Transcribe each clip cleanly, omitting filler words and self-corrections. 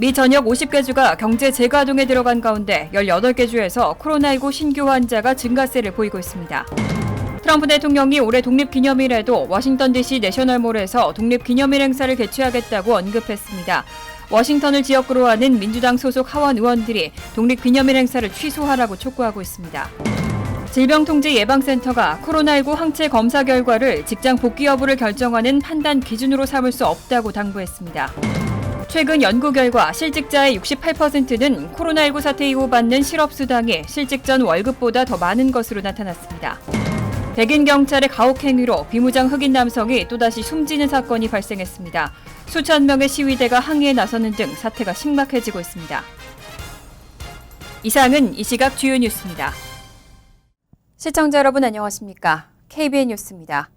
미 전역 50개 주가 경제 재가동에 들어간 가운데 18개 주에서 코로나19 신규 환자가 증가세를 보이고 있습니다. 트럼프 대통령이 올해 독립기념일에도 워싱턴 DC 내셔널몰에서 독립기념일 행사를 개최하겠다고 언급했습니다. 워싱턴을 지역구로 하는 민주당 소속 하원 의원들이 독립기념일 행사를 취소하라고 촉구하고 있습니다. 질병통제예방센터가 코로나19 항체 검사 결과를 직장 복귀 여부를 결정하는 판단 기준으로 삼을 수 없다고 당부했습니다. 최근 연구 결과 실직자의 68%는 코로나19 사태 이후 받는 실업수당이 실직 전 월급보다 더 많은 것으로 나타났습니다. 백인 경찰의 가혹 행위로 비무장 흑인 남성이 또다시 숨지는 사건이 발생했습니다. 수천 명의 시위대가 항의에 나서는 등 사태가 심각해지고 있습니다. 이상은 이 시각 주요 뉴스입니다. 시청자 여러분 안녕하십니까? KBN 뉴스입니다.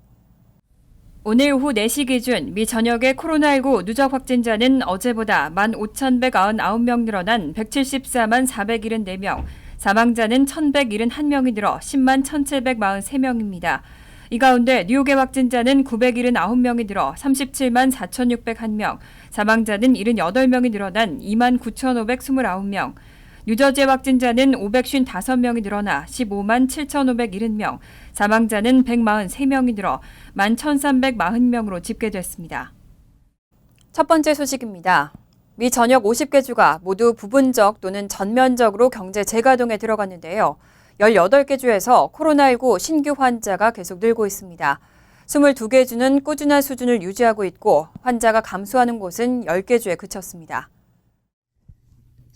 오늘 오후 4시 기준 미 전역의 코로나19 누적 확진자는 어제보다 15,199명 늘어난 174만 474명, 사망자는 1,171명이 늘어 10만 1,743명입니다. 이 가운데 뉴욕의 확진자는 979명이 늘어 37만 4,601명, 사망자는 78명이 늘어난 2만 9,529명, 뉴저지의 확진자는 555명이 늘어나 15만 7,570명, 사망자는 143명이 늘어 11,340명으로 집계됐습니다. 첫 번째 소식입니다. 미 전역 50개 주가 모두 부분적 또는 전면적으로 경제 재가동에 들어갔는데요. 18개 주에서 코로나19 신규 환자가 계속 늘고 있습니다. 22개 주는 꾸준한 수준을 유지하고 있고 환자가 감소하는 곳은 10개 주에 그쳤습니다.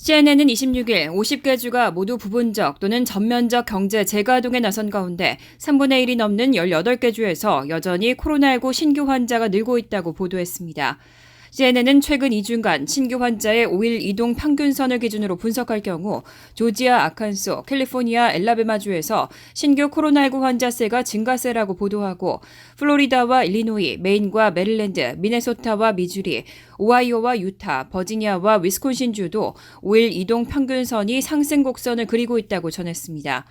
CNN은 26일 50개 주가 모두 부분적 또는 전면적 경제 재가동에 나선 가운데 3분의 1이 넘는 18개 주에서 여전히 코로나19 신규 환자가 늘고 있다고 보도했습니다. CNN은 최근 2주간 신규 환자의 5일 이동 평균선을 기준으로 분석할 경우 조지아, 아칸소, 캘리포니아, 엘라베마주에서 신규 코로나19 환자세가 증가세라고 보도하고 플로리다와 일리노이, 메인과 메릴랜드, 미네소타와 미주리, 오하이오와 유타, 버지니아와 위스콘신주도 5일 이동 평균선이 상승 곡선을 그리고 있다고 전했습니다.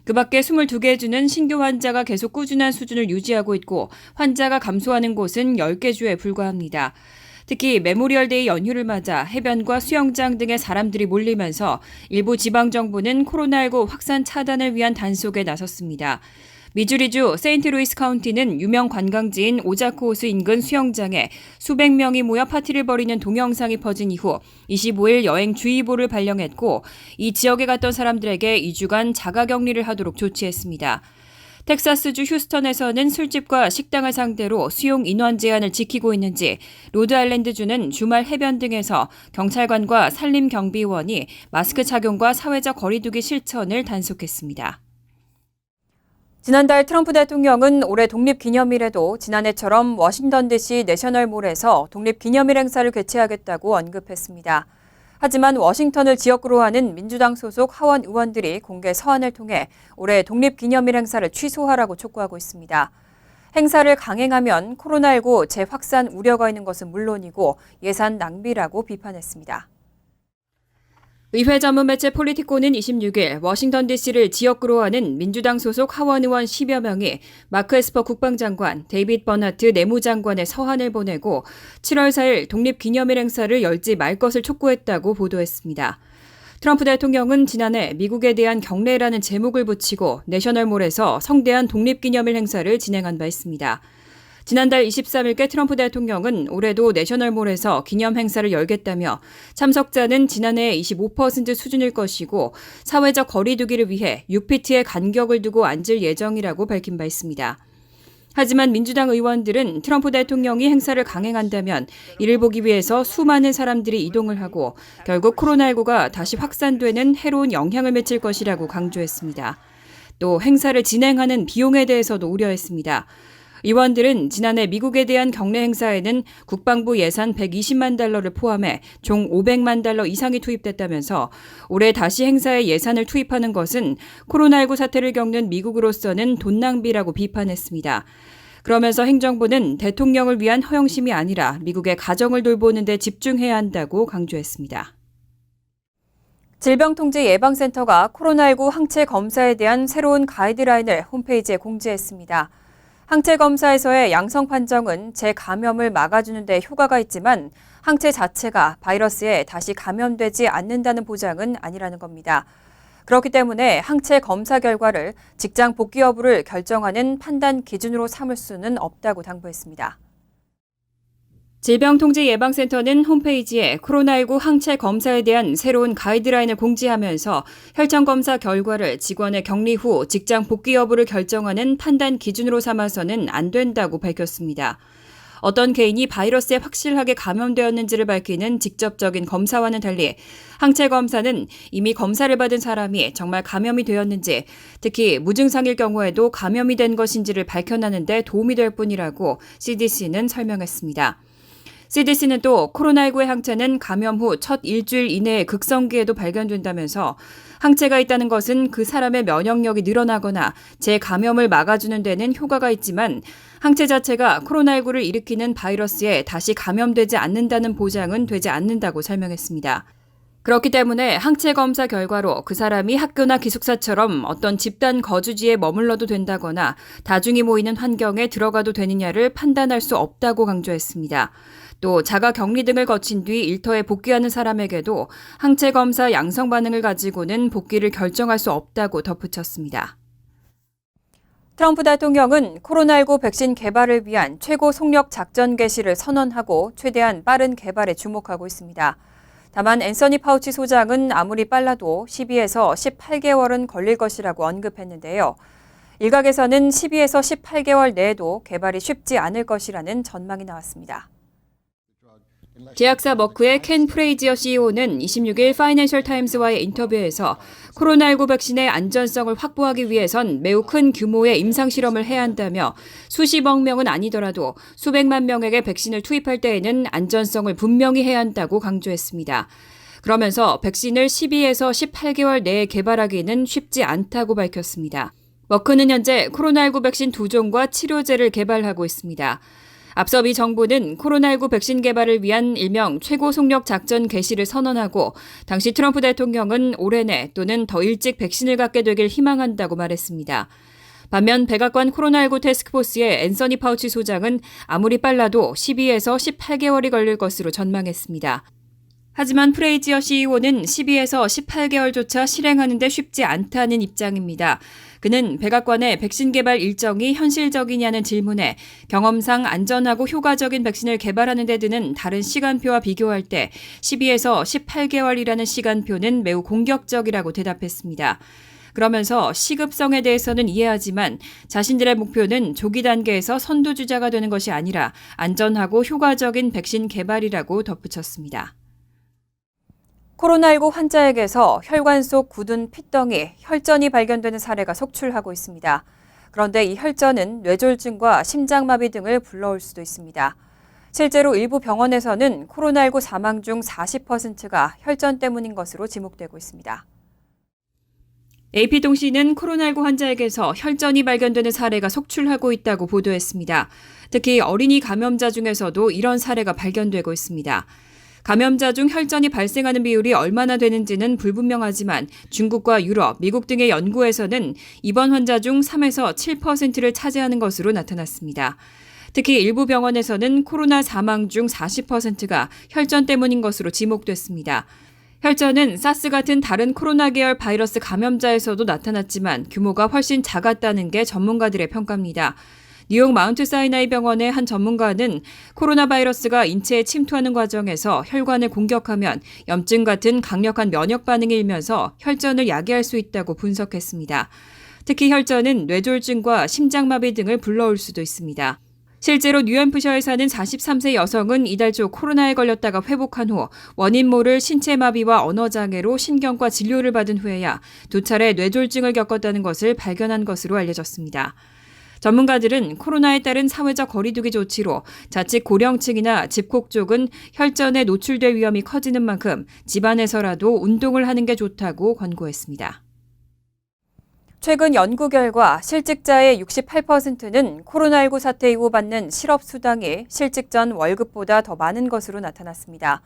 그 밖에 22개 주는 신규 환자가 계속 꾸준한 수준을 유지하고 있고 환자가 감소하는 곳은 10개 주에 불과합니다. 특히 메모리얼데이 연휴를 맞아 해변과 수영장 등의 사람들이 몰리면서 일부 지방정부는 코로나19 확산 차단을 위한 단속에 나섰습니다. 미주리주 세인트루이스 카운티는 유명 관광지인 오자크 호수 인근 수영장에 수백 명이 모여 파티를 벌이는 동영상이 퍼진 이후 25일 여행주의보를 발령했고 이 지역에 갔던 사람들에게 2주간 자가격리를 하도록 조치했습니다. 텍사스주 휴스턴에서는 술집과 식당을 상대로 수용 인원 제한을 지키고 있는지 로드아일랜드주는 주말 해변 등에서 경찰관과 산림경비원이 마스크 착용과 사회적 거리두기 실천을 단속했습니다. 지난달 트럼프 대통령은 올해 독립기념일에도 지난해처럼 워싱턴 DC 내셔널몰에서 독립기념일 행사를 개최하겠다고 언급했습니다. 하지만 워싱턴을 지역구로 하는 민주당 소속 하원 의원들이 공개 서한을 통해 올해 독립기념일 행사를 취소하라고 촉구하고 있습니다. 행사를 강행하면 코로나19 재확산 우려가 있는 것은 물론이고 예산 낭비라고 비판했습니다. 의회 전문 매체 폴리티코는 26일 워싱턴 DC를 지역구로 하는 민주당 소속 하원 의원 10여 명이 마크 에스퍼 국방장관, 데이빗 버나트 내무장관의 서한을 보내고 7월 4일 독립기념일 행사를 열지 말 것을 촉구했다고 보도했습니다. 트럼프 대통령은 지난해 미국에 대한 경례라는 제목을 붙이고 내셔널몰에서 성대한 독립기념일 행사를 진행한 바 있습니다. 지난달 23일께 트럼프 대통령은 올해도 내셔널몰에서 기념 행사를 열겠다며 참석자는 지난해의 25% 수준일 것이고 사회적 거리두기를 위해 6피트의 간격을 두고 앉을 예정이라고 밝힌 바 있습니다. 하지만 민주당 의원들은 트럼프 대통령이 행사를 강행한다면 이를 보기 위해서 수많은 사람들이 이동을 하고 결국 코로나19가 다시 확산되는 해로운 영향을 미칠 것이라고 강조했습니다. 또 행사를 진행하는 비용에 대해서도 우려했습니다. 의원들은 지난해 미국에 대한 경례 행사에는 국방부 예산 120만 달러를 포함해 총 500만 달러 이상이 투입됐다면서 올해 다시 행사에 예산을 투입하는 것은 코로나19 사태를 겪는 미국으로서는 돈 낭비라고 비판했습니다. 그러면서 행정부는 대통령을 위한 허영심이 아니라 미국의 가정을 돌보는 데 집중해야 한다고 강조했습니다. 질병통제예방센터가 코로나19 항체 검사에 대한 새로운 가이드라인을 홈페이지에 공지했습니다. 항체 검사에서의 양성 판정은 재감염을 막아주는 데 효과가 있지만 항체 자체가 바이러스에 다시 감염되지 않는다는 보장은 아니라는 겁니다. 그렇기 때문에 항체 검사 결과를 직장 복귀 여부를 결정하는 판단 기준으로 삼을 수는 없다고 당부했습니다. 질병통제예방센터는 홈페이지에 코로나19 항체 검사에 대한 새로운 가이드라인을 공지하면서 혈전 검사 결과를 직원의 격리 후 직장 복귀 여부를 결정하는 판단 기준으로 삼아서는 안 된다고 밝혔습니다. 어떤 개인이 바이러스에 확실하게 감염되었는지를 밝히는 직접적인 검사와는 달리 항체 검사는 이미 검사를 받은 사람이 정말 감염이 되었는지, 특히 무증상일 경우에도 감염이 된 것인지를 밝혀내는 데 도움이 될 뿐이라고 CDC는 설명했습니다. CDC는 또 코로나19의 항체는 감염 후 첫 일주일 이내에 극성기에도 발견된다면서 항체가 있다는 것은 그 사람의 면역력이 늘어나거나 재감염을 막아주는 데는 효과가 있지만 항체 자체가 코로나19를 일으키는 바이러스에 다시 감염되지 않는다는 보장은 되지 않는다고 설명했습니다. 그렇기 때문에 항체 검사 결과로 그 사람이 학교나 기숙사처럼 어떤 집단 거주지에 머물러도 된다거나 다중이 모이는 환경에 들어가도 되느냐를 판단할 수 없다고 강조했습니다. 또 자가 격리 등을 거친 뒤 일터에 복귀하는 사람에게도 항체 검사 양성 반응을 가지고는 복귀를 결정할 수 없다고 덧붙였습니다. 트럼프 대통령은 코로나19 백신 개발을 위한 최고 속력 작전 개시를 선언하고 최대한 빠른 개발에 주목하고 있습니다. 다만 앤서니 파우치 소장은 아무리 빨라도 12에서 18개월은 걸릴 것이라고 언급했는데요. 일각에서는 12에서 18개월 내에도 개발이 쉽지 않을 것이라는 전망이 나왔습니다. 제약사 머크의 켄 프레이지어 CEO는 26일 파이낸셜 타임스와의 인터뷰에서 코로나19 백신의 안전성을 확보하기 위해선 매우 큰 규모의 임상실험을 해야 한다며 수십억 명은 아니더라도 수백만 명에게 백신을 투입할 때에는 안전성을 분명히 해야 한다고 강조했습니다. 그러면서 백신을 12에서 18개월 내에 개발하기는 쉽지 않다고 밝혔습니다. 머크는 현재 코로나19 백신 2종과 치료제를 개발하고 있습니다. 앞서 미 정부는 코로나19 백신 개발을 위한 일명 최고 속력 작전 개시를 선언하고 당시 트럼프 대통령은 올해 내 또는 더 일찍 백신을 갖게 되길 희망한다고 말했습니다. 반면 백악관 코로나19 태스크포스의 앤서니 파우치 소장은 아무리 빨라도 12에서 18개월이 걸릴 것으로 전망했습니다. 하지만 프레이지어 CEO는 12에서 18개월조차 실행하는 데 쉽지 않다는 입장입니다. 그는 백악관의 백신 개발 일정이 현실적이냐는 질문에 경험상 안전하고 효과적인 백신을 개발하는 데 드는 다른 시간표와 비교할 때 12에서 18개월이라는 시간표는 매우 공격적이라고 대답했습니다. 그러면서 시급성에 대해서는 이해하지만 자신들의 목표는 조기 단계에서 선두주자가 되는 것이 아니라 안전하고 효과적인 백신 개발이라고 덧붙였습니다. 코로나19 환자에게서 혈관 속 굳은 핏덩이, 혈전이 발견되는 사례가 속출하고 있습니다. 그런데 이 혈전은 뇌졸중과 심장마비 등을 불러올 수도 있습니다. 실제로 일부 병원에서는 코로나19 사망 중 40%가 혈전 때문인 것으로 지목되고 있습니다. AP통신은 코로나19 환자에게서 혈전이 발견되는 사례가 속출하고 있다고 보도했습니다. 특히 어린이 감염자 중에서도 이런 사례가 발견되고 있습니다. 감염자 중 혈전이 발생하는 비율이 얼마나 되는지는 불분명하지만 중국과 유럽, 미국 등의 연구에서는 입원 환자 중 3에서 7%를 차지하는 것으로 나타났습니다. 특히 일부 병원에서는 코로나 사망 중 40%가 혈전 때문인 것으로 지목됐습니다. 혈전은 사스 같은 다른 코로나 계열 바이러스 감염자에서도 나타났지만 규모가 훨씬 작았다는 게 전문가들의 평가입니다. 뉴욕 마운트 사이나이 병원의 한 전문가는 코로나 바이러스가 인체에 침투하는 과정에서 혈관을 공격하면 염증 같은 강력한 면역 반응이 일면서 혈전을 야기할 수 있다고 분석했습니다. 특히 혈전은 뇌졸중과 심장마비 등을 불러올 수도 있습니다. 실제로 뉴햄프셔에 사는 43세 여성은 이달 초 코로나에 걸렸다가 회복한 후 원인 모를 신체 마비와 언어장애로 신경과 진료를 받은 후에야 2차례 뇌졸중을 겪었다는 것을 발견한 것으로 알려졌습니다. 전문가들은 코로나에 따른 사회적 거리두기 조치로 자칫 고령층이나 집콕 쪽은 혈전에 노출될 위험이 커지는 만큼 집안에서라도 운동을 하는 게 좋다고 권고했습니다. 최근 연구 결과 실직자의 68%는 코로나19 사태 이후 받는 실업수당이 실직 전 월급보다 더 많은 것으로 나타났습니다.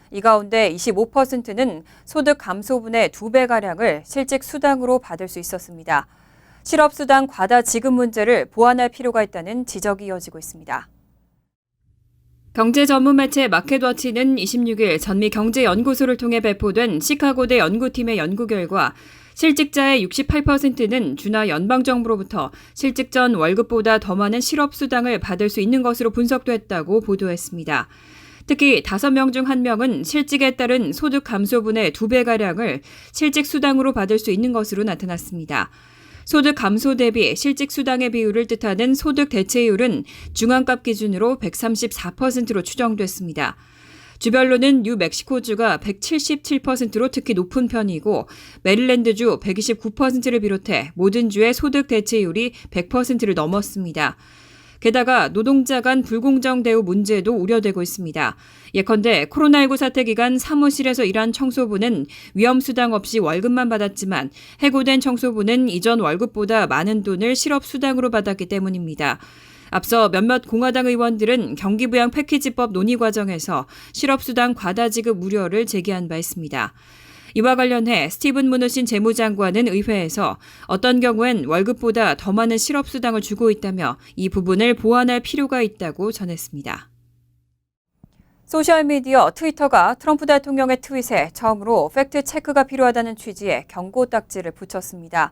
이 가운데 25%는 소득 감소분의 2배가량을 실직 수당으로 받을 수 있었습니다. 실업수당 과다 지급 문제를 보완할 필요가 있다는 지적이 이어지고 있습니다. 경제 전문 매체 마켓워치는 26일 전미경제연구소를 통해 배포된 시카고대 연구팀의 연구 결과 실직자의 68%는 주나 연방정부로부터 실직 전 월급보다 더 많은 실업수당을 받을 수 있는 것으로 분석됐다고 보도했습니다. 특히 5명 중 1명은 실직에 따른 소득 감소분의 2배가량을 실직수당으로 받을 수 있는 것으로 나타났습니다. 소득 감소 대비 실직 수당의 비율을 뜻하는 소득 대체율은 중앙값 기준으로 134%로 추정됐습니다. 주별로는 뉴멕시코주가 177%로 특히 높은 편이고 메릴랜드주 129%를 비롯해 모든 주의 소득 대체율이 100%를 넘었습니다. 게다가 노동자 간 불공정 대우 문제도 우려되고 있습니다. 예컨대 코로나19 사태 기간 사무실에서 일한 청소부는 위험수당 없이 월급만 받았지만 해고된 청소부는 이전 월급보다 많은 돈을 실업수당으로 받았기 때문입니다. 앞서 몇몇 공화당 의원들은 경기부양 패키지법 논의 과정에서 실업수당 과다 지급 우려를 제기한 바 있습니다. 이와 관련해 스티븐 무누신 재무장관은 의회에서 어떤 경우엔 월급보다 더 많은 실업수당을 주고 있다며 이 부분을 보완할 필요가 있다고 전했습니다. 소셜미디어 트위터가 트럼프 대통령의 트윗에 처음으로 팩트체크가 필요하다는 취지의 경고 딱지를 붙였습니다.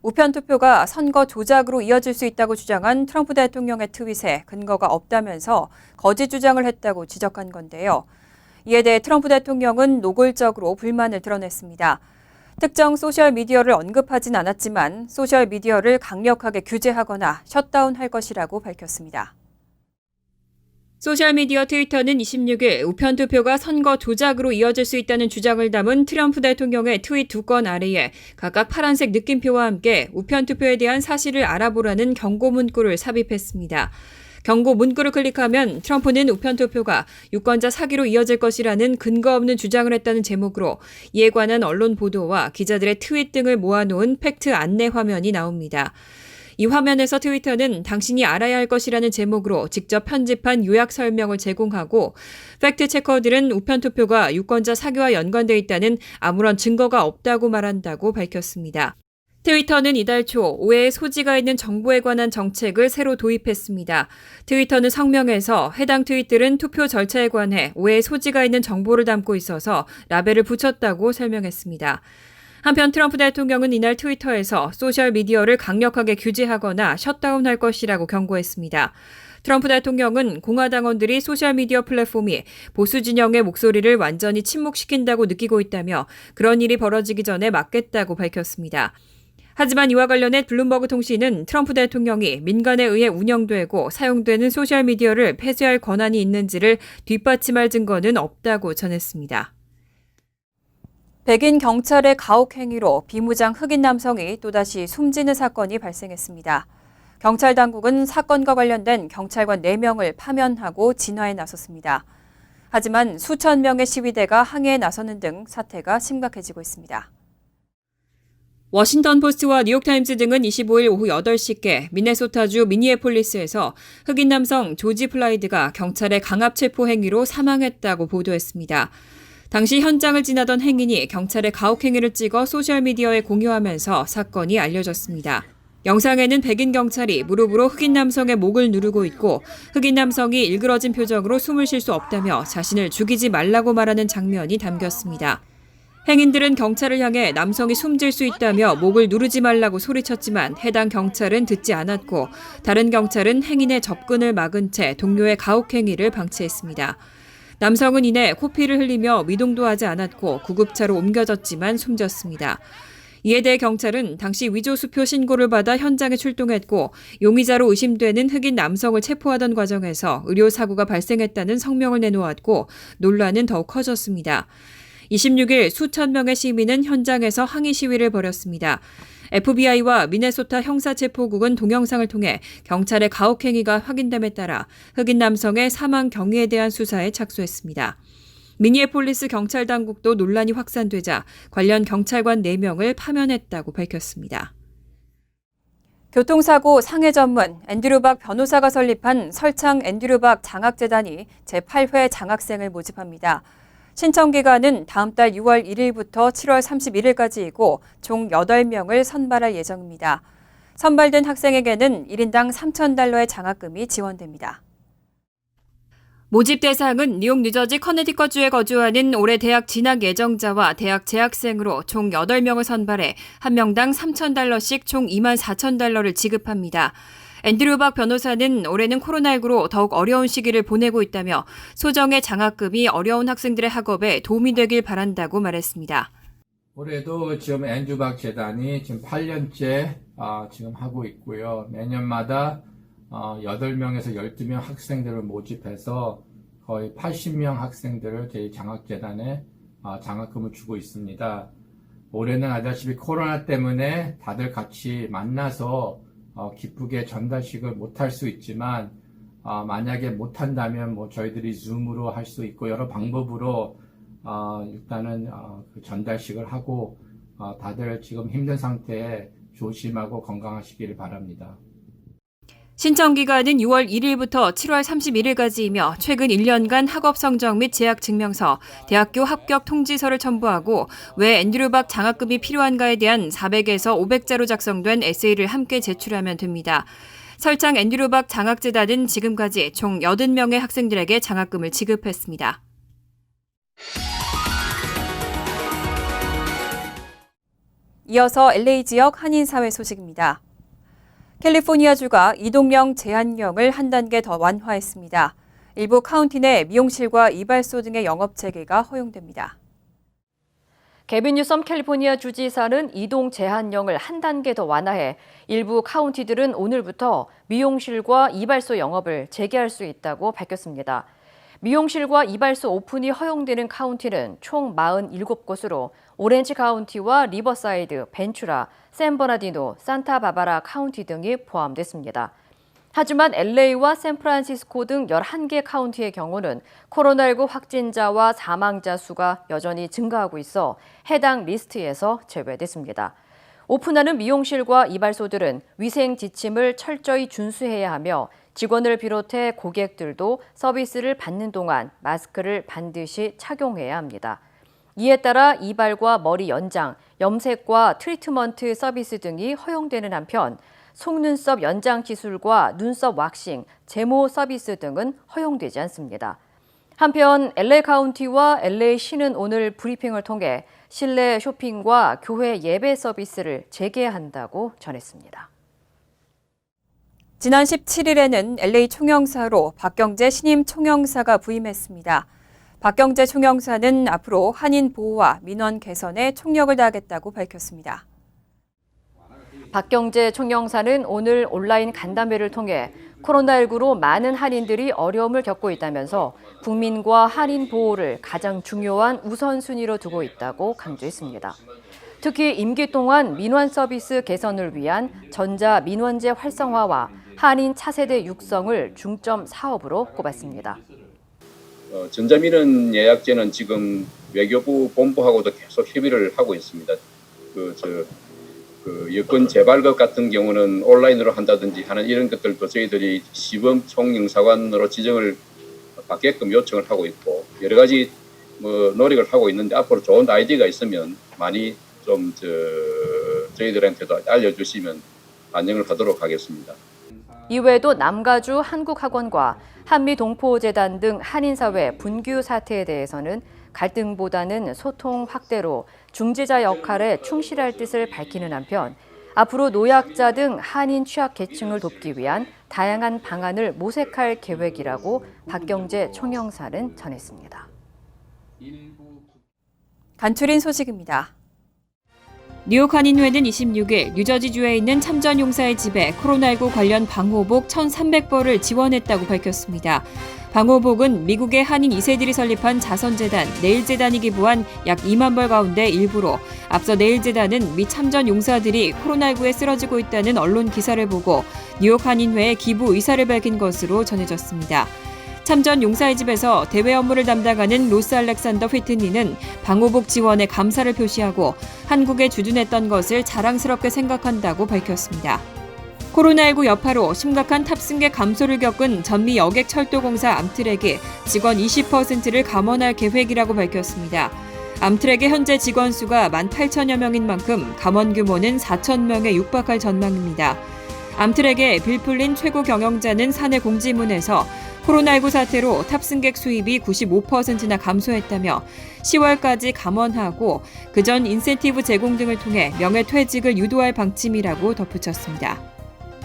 우편 투표가 선거 조작으로 이어질 수 있다고 주장한 트럼프 대통령의 트윗에 근거가 없다면서 거짓 주장을 했다고 지적한 건데요. 이에 대해 트럼프 대통령은 노골적으로 불만을 드러냈습니다. 특정 소셜미디어를 언급하진 않았지만 소셜미디어를 강력하게 규제하거나 셧다운할 것이라고 밝혔습니다. 소셜미디어 트위터는 26일 우편 투표가 선거 조작으로 이어질 수 있다는 주장을 담은 트럼프 대통령의 트윗 2건 아래에 각각 파란색 느낌표와 함께 우편 투표에 대한 사실을 알아보라는 경고 문구를 삽입했습니다. 경고 문구를 클릭하면 트럼프는 우편 투표가 유권자 사기로 이어질 것이라는 근거 없는 주장을 했다는 제목으로 이에 관한 언론 보도와 기자들의 트윗 등을 모아놓은 팩트 안내 화면이 나옵니다. 이 화면에서 트위터는 당신이 알아야 할 것이라는 제목으로 직접 편집한 요약 설명을 제공하고 팩트 체커들은 우편 투표가 유권자 사기와 연관돼 있다는 아무런 증거가 없다고 말한다고 밝혔습니다. 트위터는 이달 초 오해의 소지가 있는 정보에 관한 정책을 새로 도입했습니다. 트위터는 성명에서 해당 트윗들은 투표 절차에 관해 오해의 소지가 있는 정보를 담고 있어서 라벨을 붙였다고 설명했습니다. 한편 트럼프 대통령은 이날 트위터에서 소셜미디어를 강력하게 규제하거나 셧다운할 것이라고 경고했습니다. 트럼프 대통령은 공화당원들이 소셜미디어 플랫폼이 보수 진영의 목소리를 완전히 침묵시킨다고 느끼고 있다며 그런 일이 벌어지기 전에 막겠다고 밝혔습니다. 하지만 이와 관련해 블룸버그 통신은 트럼프 대통령이 민간에 의해 운영되고 사용되는 소셜미디어를 폐쇄할 권한이 있는지를 뒷받침할 증거는 없다고 전했습니다. 백인 경찰의 가혹 행위로 비무장 흑인 남성이 또다시 숨지는 사건이 발생했습니다. 경찰 당국은 사건과 관련된 경찰관 4명을 파면하고 진화에 나섰습니다. 하지만 수천 명의 시위대가 항해에 나서는 등 사태가 심각해지고 있습니다. 워싱턴 포스트와 뉴욕타임즈 등은 25일 오후 8시께 미네소타주 미니애폴리스에서 흑인 남성 조지 플라이드가 경찰의 강압 체포 행위로 사망했다고 보도했습니다. 당시 현장을 지나던 행인이 경찰의 가혹 행위를 찍어 소셜미디어에 공유하면서 사건이 알려졌습니다. 영상에는 백인 경찰이 무릎으로 흑인 남성의 목을 누르고 있고 흑인 남성이 일그러진 표정으로 숨을 쉴 수 없다며 자신을 죽이지 말라고 말하는 장면이 담겼습니다. 행인들은 경찰을 향해 남성이 숨질 수 있다며 목을 누르지 말라고 소리쳤지만 해당 경찰은 듣지 않았고 다른 경찰은 행인의 접근을 막은 채 동료의 가혹 행위를 방치했습니다. 남성은 이내 코피를 흘리며 미동도 하지 않았고 구급차로 옮겨졌지만 숨졌습니다. 이에 대해 경찰은 당시 위조수표 신고를 받아 현장에 출동했고 용의자로 의심되는 흑인 남성을 체포하던 과정에서 의료사고가 발생했다는 성명을 내놓았고 논란은 더욱 커졌습니다. 26일 수천 명의 시민은 현장에서 항의 시위를 벌였습니다. FBI와 미네소타 형사체포국은 동영상을 통해 경찰의 가혹 행위가 확인됨에 따라 흑인 남성의 사망 경위에 대한 수사에 착수했습니다. 미니애폴리스 경찰 당국도 논란이 확산되자 관련 경찰관 4명을 파면했다고 밝혔습니다. 교통사고 상해 전문 앤드류 박 변호사가 설립한 설창 앤드류 박 장학재단이 제8회 장학생을 모집합니다. 신청 기간은 다음 달 6월 1일부터 7월 31일까지이고 총 8명을 선발할 예정입니다. 선발된 학생에게는 1인당 $3,000의 장학금이 지원됩니다. 모집 대상은 뉴욕, 뉴저지, 커네티컷주에 거주하는 올해 대학 진학 예정자와 대학 재학생으로 총 8명을 선발해 한 명당 $3,000씩 총 $24,000를 지급합니다. 앤드류 박 변호사는 올해는 코로나19로 더욱 어려운 시기를 보내고 있다며 소정의 장학금이 어려운 학생들의 학업에 도움이 되길 바란다고 말했습니다. 올해도 지금 앤드류 박 재단이 지금 8년째 지금 하고 있고요. 매년마다 8명에서 12명 학생들을 모집해서 거의 80명 학생들을 저희 장학재단에 장학금을 주고 있습니다. 올해는 아시다시피 코로나 때문에 다들 같이 만나서 기쁘게 전달식을 못할 수 있지만 만약에 못한다면 저희들이 줌으로 할 수 있고 여러 방법으로 일단은 그 전달식을 하고 다들 지금 힘든 상태에 조심하고 건강하시기를 바랍니다. 신청 기간은 6월 1일부터 7월 31일까지이며 최근 1년간 학업 성적 및 재학 증명서, 대학교 합격 통지서를 첨부하고 왜 앤드류 박 장학금이 필요한가에 대한 400에서 500자로 작성된 에세이를 함께 제출하면 됩니다. 설창 앤드류 박 장학재단은 지금까지 총 80명의 학생들에게 장학금을 지급했습니다. 이어서 LA 지역 한인사회 소식입니다. 캘리포니아주가 이동령 제한령을 한 단계 더 완화했습니다. 일부 카운티 내 미용실과 이발소 등의 영업 재개가 허용됩니다. 게빈 뉴섬 캘리포니아 주지사는 이동 제한령을 한 단계 더 완화해 일부 카운티들은 오늘부터 미용실과 이발소 영업을 재개할 수 있다고 밝혔습니다. 미용실과 이발소 오픈이 허용되는 카운티는 총 47곳으로 오렌지 카운티와 리버사이드, 벤츄라, 샌버나디노, 산타바바라 카운티 등이 포함됐습니다. 하지만 LA와 샌프란시스코 등 11개 카운티의 경우는 코로나19 확진자와 사망자 수가 여전히 증가하고 있어 해당 리스트에서 제외됐습니다. 오픈하는 미용실과 이발소들은 위생 지침을 철저히 준수해야 하며 직원을 비롯해 고객들도 서비스를 받는 동안 마스크를 반드시 착용해야 합니다. 이에 따라 이발과 머리 연장, 염색과 트리트먼트 서비스 등이 허용되는 한편 속눈썹 연장 시술과 눈썹 왁싱, 제모 서비스 등은 허용되지 않습니다. 한편 LA 카운티와 LA시는 오늘 브리핑을 통해 실내 쇼핑과 교회 예배 서비스를 재개한다고 전했습니다. 지난 17일에는 LA 총영사로 박경재 신임 총영사가 부임했습니다. 박경재 총영사는 앞으로 한인 보호와 민원 개선에 총력을 다하겠다고 밝혔습니다. 박경재 총영사는 오늘 온라인 간담회를 통해 코로나19로 많은 한인들이 어려움을 겪고 있다면서 국민과 한인 보호를 가장 중요한 우선순위로 두고 있다고 강조했습니다. 특히 임기 동안 민원 서비스 개선을 위한 전자민원제 활성화와 한인 차세대 육성을 중점 사업으로 꼽았습니다. 전자민원 예약제는 지금 외교부 본부하고도 계속 협의를 하고 있습니다. 여권 재발급 같은 경우는 온라인으로 한다든지 하는 이런 것들도 저희들이 시범 총영사관으로 지정을 받게끔 요청을 하고 있고 여러 가지 노력을 하고 있는데 앞으로 좋은 아이디어가 있으면 많이 좀 저희들한테도 알려주시면 반영을 하도록 하겠습니다. 이외에도 남가주 한국학원과 한미동포재단 등 한인사회 분규 사태에 대해서는 갈등보다는 소통 확대로 중재자 역할에 충실할 뜻을 밝히는 한편 앞으로 노약자 등 한인 취약계층을 돕기 위한 다양한 방안을 모색할 계획이라고 박경재 총영사는 전했습니다. 간추린 소식입니다. 뉴욕 한인회는 26일 뉴저지주에 있는 참전용사의 집에 코로나19 관련 방호복 1,300벌을 지원했다고 밝혔습니다. 방호복은 미국의 한인 2세들이 설립한 자선재단 네일재단이 기부한 약 2만 벌 가운데 일부로 앞서 네일재단은 미 참전용사들이 코로나19에 쓰러지고 있다는 언론 기사를 보고 뉴욕 한인회에 기부 의사를 밝힌 것으로 전해졌습니다. 참전 용사의 집에서 대외 업무를 담당하는 로스 알렉산더 휘트니는 방호복 지원에 감사를 표시하고 한국에 주둔했던 것을 자랑스럽게 생각한다고 밝혔습니다. 코로나19 여파로 심각한 탑승객 감소를 겪은 전미 여객철도공사 암트랙이 직원 20%를 감원할 계획이라고 밝혔습니다. 암트랙의 현재 직원 수가 18,000여 명인 만큼 감원 규모는 4,000명에 육박할 전망입니다. 암트랙의 빌 풀린 최고 경영자는 사내 공지문에서 코로나19 사태로 탑승객 수입이 95%나 감소했다며 10월까지 감원하고 그전 인센티브 제공 등을 통해 명예퇴직을 유도할 방침이라고 덧붙였습니다.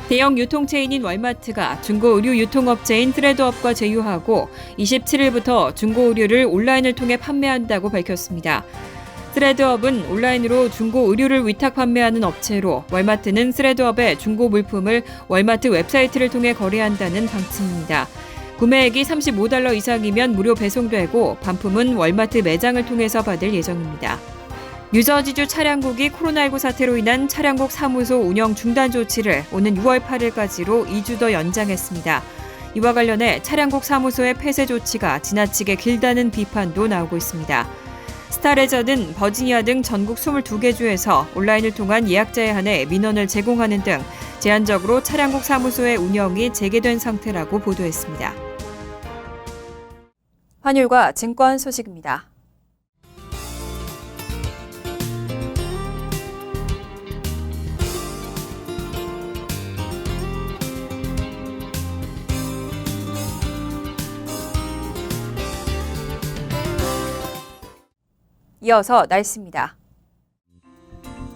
대형 유통체인인 월마트가 중고의류 유통업체인 트레드업과 제휴하고 27일부터 중고의류를 온라인을 통해 판매한다고 밝혔습니다. 트레드업은 온라인으로 중고의류를 위탁 판매하는 업체로 월마트는 트레드업의 중고 물품을 월마트 웹사이트를 통해 거래한다는 방침입니다. 구매액이 $35 이상이면 무료 배송되고 반품은 월마트 매장을 통해서 받을 예정입니다. 뉴저지주 차량국이 코로나19 사태로 인한 차량국 사무소 운영 중단 조치를 오는 6월 8일까지로 2주 더 연장했습니다. 이와 관련해 차량국 사무소의 폐쇄 조치가 지나치게 길다는 비판도 나오고 있습니다. 스타레저는 버지니아 등 전국 22개 주에서 온라인을 통한 예약자에 한해 민원을 제공하는 등 제한적으로 차량국 사무소의 운영이 재개된 상태라고 보도했습니다. 환율과 증권 소식입니다. 이어서 날씨입니다.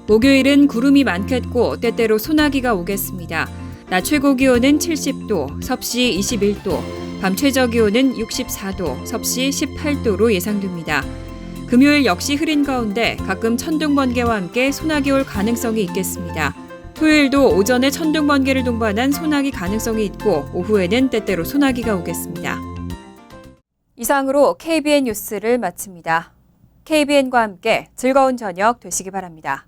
목요일은 구름이 많겠고 때때로 소나기가 오겠습니다. 낮 최고 기온은 70도, 섭씨 21도, 밤 최저 기온은 64도, 섭씨 18도로 예상됩니다. 금요일 역시 흐린 가운데 가끔 천둥 번개와 함께 소나기 올 가능성이 있겠습니다. 토요일도 오전에 천둥 번개를 동반한 소나기 가능성이 있고 오후에는 때때로 소나기가 오겠습니다. 이상으로 KBN 뉴스를 마칩니다. KBN과 함께 즐거운 저녁 되시기 바랍니다.